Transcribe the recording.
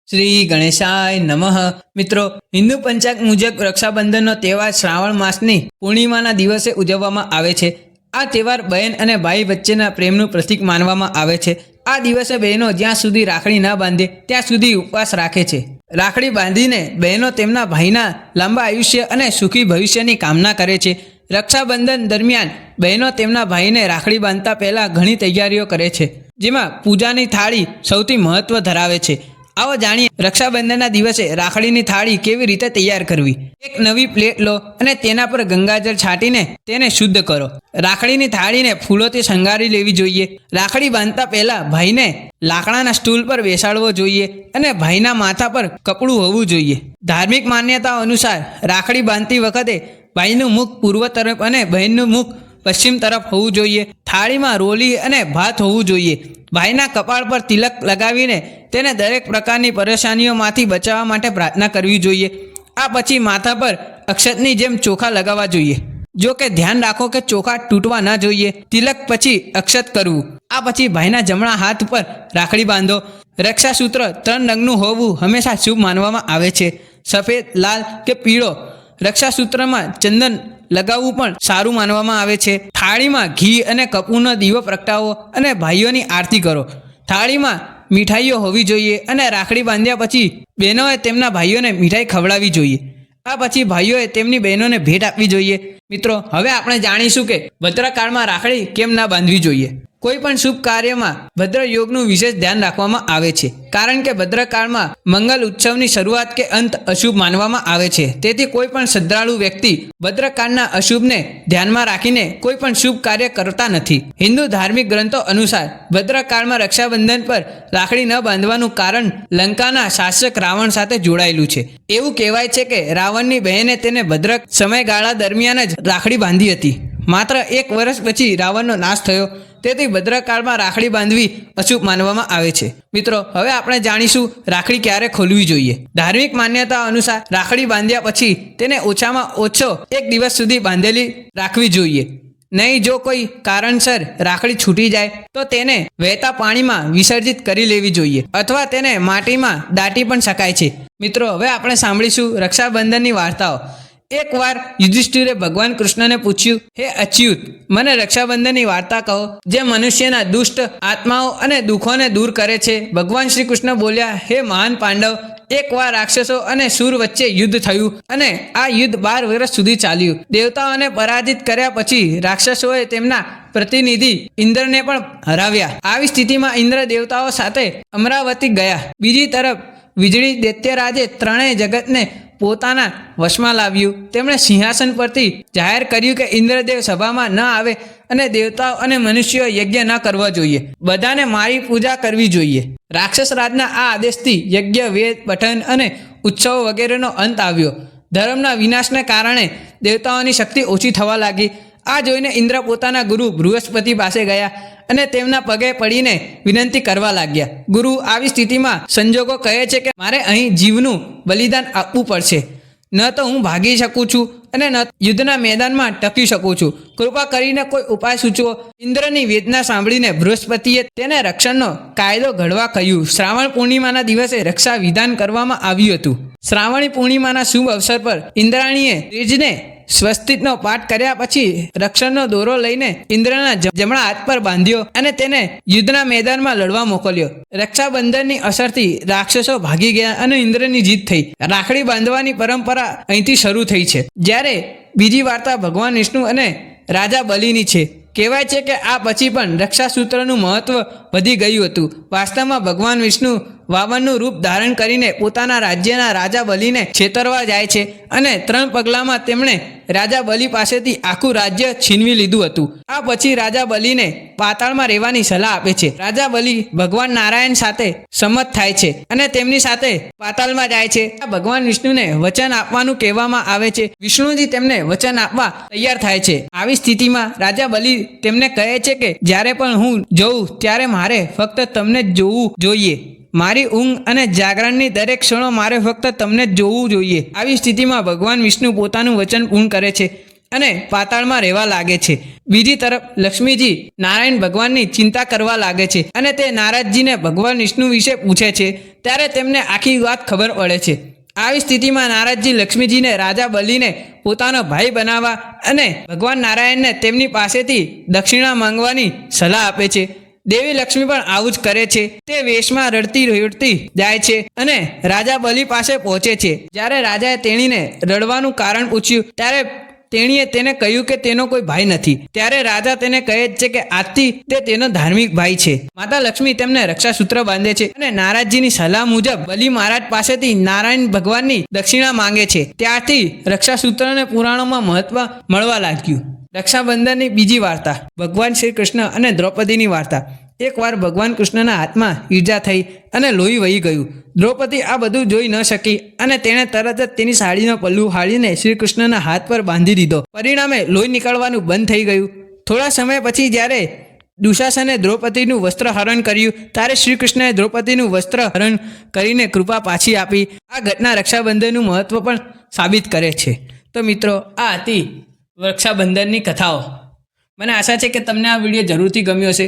શ્રી ગણેશાય નમઃ. મિત્રો, હિન્દુ પંચાંગ મુજબ રક્ષાબંધનનો તહેવાર શ્રાવણ માસની પૂર્ણિમાના દિવસે ઉજવવામાં આવે છે. આ તહેવાર બહેન અને ભાઈ વચ્ચેના પ્રેમનું પ્રતીક માનવામાં આવે છે. આ દિવસે બહેનો જ્યાં સુધી રાખડી ન બાંધે ત્યાં સુધી ઉપવાસ રાખે છે. રાખડી બાંધીને બહેનો તેમના ભાઈના લાંબા આયુષ્ય અને સુખી ભવિષ્યની કામના કરે છે. રક્ષાબંધન દરમિયાન બહેનો તેમના ભાઈને રાખડી બાંધતા પહેલાં ઘણી તૈયારીઓ કરે છે, જેમાં પૂજાની થાળી સૌથી મહત્ત્વ ધરાવે છે. આવો જાણીએ રક્ષાબંધનના દિવસે રાખડીની થાળી કેવી રીતે તૈયાર કરવી. એક નવી પ્લેટ લો અને તેના પર ગંગાજળ છાંટીને તેને શુદ્ધ કરો. રાખડીની થાળીને ફૂલોથી શણગારી લેવી જોઈએ. રાખડી બાંધતા પહેલા ભાઈને લાકડાના સ્ટૂલ પર બેસાડવો જોઈએ અને ભાઈના માથા પર કપડું હોવું જોઈએ. ધાર્મિક માન્યતાઓ અનુસાર રાખડી બાંધતી વખતે ભાઈનું મુખ પૂર્વ તરફ અને બહેનનું મુખ પશ્ચિમ તરફ હોવું જોઈએ. થાળીમાં રોલી અને ભાત હોવું જોઈએ. ભાઈના કપાળ પર તિલક લગાવીને તેને દરેક પ્રકારની પરેશાનીઓમાંથી બચાવવા માટે પ્રાર્થના કરવી જોઈએ. આ પછી માથા પર અક્ષતની જેમ ચોખા લગાવવા જોઈએ. જો કે ધ્યાન રાખો કે ચોખા તૂટવા ન જોઈએ. તિલક પછી અક્ષત કરવું. આ પછી ભાઈના જમણા હાથ પર રાખડી બાંધો. રક્ષાસૂત્ર 3 રંગનું હોવું હંમેશા શુભ માનવામાં આવે છે. સફેદ, લાલ કે પીળો. રક્ષાસૂત્રમાં ચંદન લગાવવું પણ સારું માનવામાં આવે છે. થાળીમાં ઘી અને કપૂરનો દીવો પ્રગટાવો અને ભાઈઓની આરતી કરો. થાળીમાં મીઠાઈઓ હોવી જોઈએ અને રાખડી બાંધ્યા પછી બહેનોએ તેમના ભાઈઓને મીઠાઈ ખવડાવવી જોઈએ. આ પછી ભાઈઓએ તેમની બહેનોને ભેટ આપવી જોઈએ. મિત્રો, હવે આપણે જાણીશું કે ભદ્રકાળમાં રાખડી કેમ ના બાંધવી જોઈએ. કોઈ પણ શુભ કાર્યમાં ભદ્ર યોગનું વિશેષ ધ્યાન રાખવામાં આવે છે, કારણ કે ભદ્રકાળમાં મંગલ ઉત્સવની શરૂઆત કે અંત અશુભ માનવામાં આવે છે. તેથી કોઈ પણ શ્રદ્ધાળુ વ્યક્તિ ભદ્રકાળના અશુભને ધ્યાનમાં રાખીને કોઈ પણ શુભ કાર્ય કરતા નથી. હિન્દુ ધાર્મિક ગ્રંથો અનુસાર ભદ્રકાળમાં રક્ષાબંધન પર રાખડી ન બાંધવાનું કારણ લંકાના શાસક રાવણ સાથે જોડાયેલું છે. એવું કહેવાય છે કે રાવણની બહેને તેને ભદ્રક સમયગાળા દરમિયાન જ રાખડી બાંધી હતી. માત્ર 1 વર્ષ પછી રાવણનો નાશ થયો. તેથી ભદ્રકાળમાં રાખડી બાંધવી અશુભ માનવામાં આવે છે. મિત્રો, હવે આપણે જાણીશું રાખડી ક્યારે ખોલવી જોઈએ. ધાર્મિક માન્યતાઓ અનુસાર રાખડી બાંધ્યા પછી તેને ઓછામાં ઓછો 1 દિવસ સુધી બાંધેલી રાખવી જોઈએ. નહીં, જો કોઈ કારણસર રાખડી છૂટી જાય તો તેને વહેતા પાણીમાં વિસર્જિત કરી લેવી જોઈએ અથવા તેને માટીમાં દાટી પણ શકાય છે. મિત્રો, હવે આપણે સાંભળીશું રક્ષાબંધનની વાર્તાઓ. એકવાર યુધિષ્ઠિરે ભગવાન કૃષ્ણને પૂછ્યું, હે અચ્યુત, મને રક્ષાબંધનની વાર્તા કહો જે મનુષ્યના દુષ્ટ આત્માઓ અને દુઃખોને દૂર કરે છે. ભગવાન શ્રી કૃષ્ણ બોલ્યા, હે મહાન પાંડવ, એકવાર રાક્ષસો અને સૂર વચ્ચે યુદ્ધ થયું અને આ યુદ્ધ 12 વર્ષ સુધી ચાલ્યું. દેવતાઓને પરાજિત કર્યા પછી રાક્ષસોએ તેમના પ્રતિનિધિ ઇન્દ્રને પણ હરાવ્યા. આવી સ્થિતિમાં ઇન્દ્ર દેવતાઓ સાથે અમરાવતી ગયા. બીજી તરફ વીજળી દૈત્યરાજે ત્રણેય જગતને પોતાના વશમાં લાવ્યું. તેમણે સિંહાસન પરથી જાહેર કર્યું કે ઇન્દ્રદેવ સભામાં ન આવે અને દેવતાઓ અને મનુષ્યો યજ્ઞ ન કરવા જોઈએ. બધાને મારી પૂજા કરવી જોઈએ. રાક્ષસ રાજના આ આદેશથી યજ્ઞ, વેદ, પઠન અને ઉત્સવો વગેરેનો અંત આવ્યો. ધર્મના વિનાશને કારણે દેવતાઓની શક્તિ ઓછી થવા લાગી. આ જોઈને ઇન્દ્ર પોતાના ગુરુ બૃહસ્પતિ પાસે ગયા અને તેમના પગે પડીને વિનંતી કરવા લાગ્યા. ગુરુ, આવી સ્થિતિમાં સંજોગો કહે છે કે મારે અહીં જીવનું બલિદાન આપવું પડશે. ન તો હું ભાગી શકું છું અને ન યુદ્ધના મેદાનમાં ટકી શકું છું. કૃપા કરીને કોઈ ઉપાય સૂચવો. ઇન્દ્રની વેદના સાંભળીને બૃહસ્પતિએ તેને રક્ષણનો કાયદો ઘડવા કહ્યું. શ્રાવણ પૂર્ણિમાના દિવસે રક્ષા વિધાન કરવામાં આવ્યું હતું. શ્રાવણી પૂર્ણિમાના શુભ અવસર પર ઇન્દ્રાણીએ ત્રીજને સ્વસ્તિકનો પાઠ કર્યા પછી રક્ષણનો દોરો લઈને ઇન્દ્રના જમણા હાથ પર બાંધ્યો અને તેને યુદ્ધના મેદાનમાં લડવા મોકલ્યો. રક્ષાબંધનની અસરથી રાક્ષસો ભાગી ગયા અને ઇન્દ્રની જીત થઈ. રાખડી બાંધવાની પરંપરા અહીંથી શરૂ થઈ છે. જ્યારે બીજી વાર્તા ભગવાન વિષ્ણુ અને રાજા બલિની છે. કહેવાય છે કે આ પછી પણ રક્ષાસૂત્રનું મહત્વ વધી ગયું હતું. વાસ્તવમાં ભગવાન વિષ્ણુ વામનનું રૂપ ધારણ કરીને પોતાના રાજ્યના રાજા બલિને છેતરવા જાય છે અને 3 પગલામાં તેમણે રાજા બલિ પાસેથી આખું રાજ્ય છીનવી લીધું હતું. આ પછી રાજા બલિને પાતાળમાં રહેવાની સલાહ આપે છે. રાજા બલિ ભગવાન નારાયણ સાથે સંમત થાય છે અને તેમની સાથે પાતાળમાં જાય છે. આ ભગવાન વિષ્ણુને વચન આપવાનું કહેવામાં આવે છે. વિષ્ણુજી તેમને વચન આપવા તૈયાર થાય છે. આવી સ્થિતિમાં રાજા બલિ તેમને કહે છે કે જ્યારે પણ હું જોઉં ત્યારે મારે ફક્ત તમને જ જોવું જોઈએ. મારી ઊંઘ અને જાગરણની દરેક ક્ષણો મારે ફક્ત તમને જ જોવું જોઈએ. આવી સ્થિતિમાં ભગવાન વિષ્ણુ પોતાનું વચન પૂર્ણ કરે છે અને પાતાળમાં રહેવા લાગે છે. બીજી તરફ લક્ષ્મીજી નારાયણ ભગવાનની ચિંતા કરવા લાગે છે અને તે નારદજીને ભગવાન વિષ્ણુ વિશે પૂછે છે. ત્યારે તેમને આખી વાત ખબર પડે છે. આવી સ્થિતિમાં નારદજી લક્ષ્મીજીને રાજા બલિને પોતાનો ભાઈ બનાવવા અને ભગવાન નારાયણને તેમની પાસેથી દક્ષિણા માંગવાની સલાહ આપે છે. દેવી લક્ષ્મી પણ આવું જ કરે છે. તે વેશમાં રડતી જાય છે અને રાજા બલિ પાસે પહોંચે છે. જ્યારે રાજાએ તેણીને રડવાનું કારણ પૂછ્યું ત્યારે તેણીએ તેને કહ્યું કે તેનો કોઈ ભાઈ નથી. ત્યારે રાજા તેને કહે છે કે આજથી તે તેનો ધાર્મિક ભાઈ છે. માતા લક્ષ્મી તેમને રક્ષાસૂત્ર બાંધે છે અને નારદજીની સલાહ મુજબ બલિ મહારાજ પાસેથી નારાયણ ભગવાનની દક્ષિણા માંગે છે. ત્યારથી રક્ષાસૂત્રને પુરાણોમાં મહત્વ મળવા લાગ્યું. રક્ષાબંધનની બીજી વાર્તા. ભગવાન શ્રી કૃષ્ણ અને દ્રૌપદીની વાર્તા. એકવાર ભગવાન કૃષ્ણના હાથમાં ઈજા થઈ અને લોહી વહી ગયું. દ્રૌપદી આ બધું જોઈ ન શકી અને તેણે તરત જ તેની સાડીનો પલ્લું ફાડીને શ્રી કૃષ્ણના હાથ પર બાંધી દીધો. પરિણામે લોહી નીકળવાનું બંધ થઈ ગયું. થોડા સમય પછી જ્યારે દુશાસને દ્રૌપદીનું વસ્ત્ર હરણ કર્યું ત્યારે શ્રી કૃષ્ણએ દ્રૌપદીનું વસ્ત્ર હરણ કરીને કૃપા પાછી આપી. આ ઘટના રક્ષાબંધનનું મહત્વ પણ સાબિત કરે છે. તો મિત્રો, આ હતી રક્ષાબંધનની કથાઓ. મને આશા છે કે તમને આ વિડીયો જરૂરથી ગમ્યો હશે.